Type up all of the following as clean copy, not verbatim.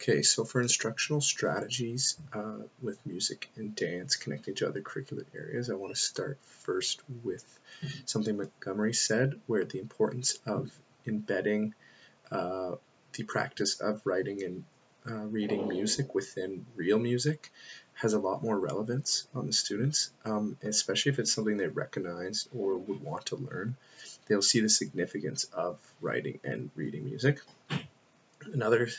Okay, so for instructional strategies with music and dance connecting to other curricular areas, I want to start first with something Montgomery said, where the importance of embedding the practice of writing and reading music within real music has a lot more relevance on the students, especially if it's something they recognize or would want to learn. They'll see the significance of writing and reading music. Another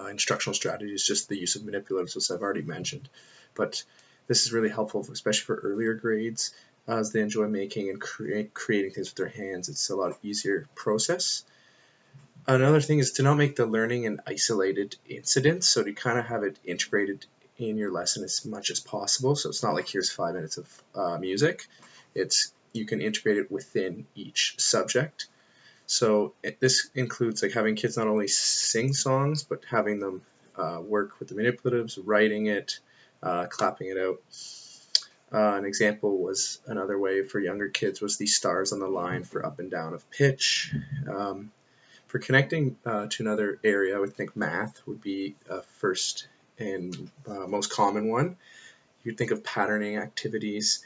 instructional strategy is just the use of manipulatives, which I've already mentioned, but this is really helpful, especially for earlier grades, as they enjoy making and creating things with their hands. It's a lot easier process. Another thing is to not make the learning an isolated incident, so to kind of have it integrated in your lesson as much as possible. So it's not like here's 5 minutes of music. You can integrate it within each subject. So this includes like having kids not only sing songs, but having them work with the manipulatives, writing it, clapping it out. An example was another way for younger kids was the stars on the line for up and down of pitch. For connecting to another area, I would think math would be a first and most common one. You'd think of patterning activities,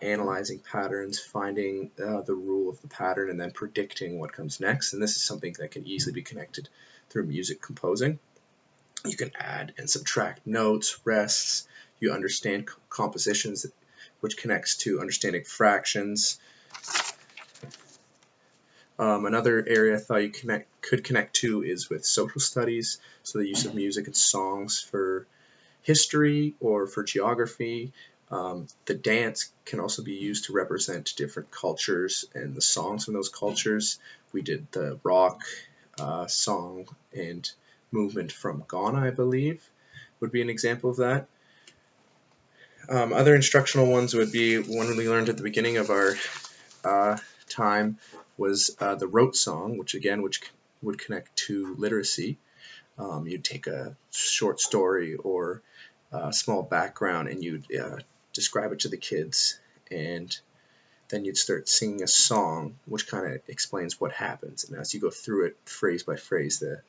analyzing patterns, finding the rule of the pattern, and then predicting what comes next. And this is something that can easily be connected through music composing. You can add and subtract notes, rests. You understand compositions, which connects to understanding fractions. Another area I thought you could connect to is with social studies, so the use of music and songs for history or for geography. The dance can also be used to represent different cultures and the songs from those cultures. We did the rock song and movement from Ghana, I believe, would be an example of that. Other instructional ones would be one we learned at the beginning of our time was the rote song, which would connect to literacy. You'd take a short story or a small background and you'd describe it to the kids, and then you'd start singing a song which kind of explains what happens. And as you go through it phrase by phrase, the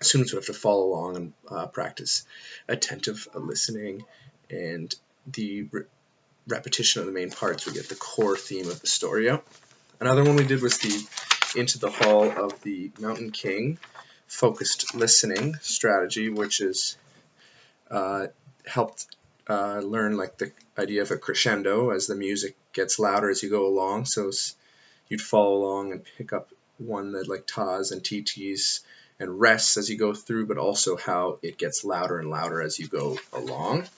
students would have to follow along and practice attentive listening, and the repetition of the main parts would get the core theme of the story out. Another one we did was the Into the Hall of the Mountain King focused listening strategy, which is helped learn like the idea of a crescendo as the music gets louder as you go along. So you'd follow along and pick up one that like tas and TTs and rests as you go through, but also how it gets louder and louder as you go along.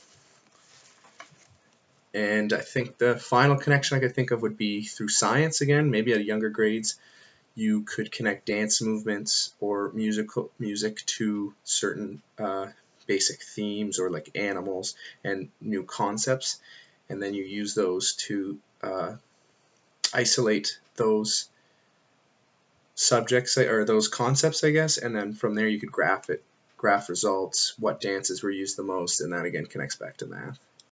And I think the final connection I could think of would be through science again. Maybe at younger grades, you could connect dance movements or music to certain basic themes or like animals and new concepts, and then you use those to isolate those subjects or those concepts, I guess, and then from there you could graph results, what dances were used the most, and that again connects back to math.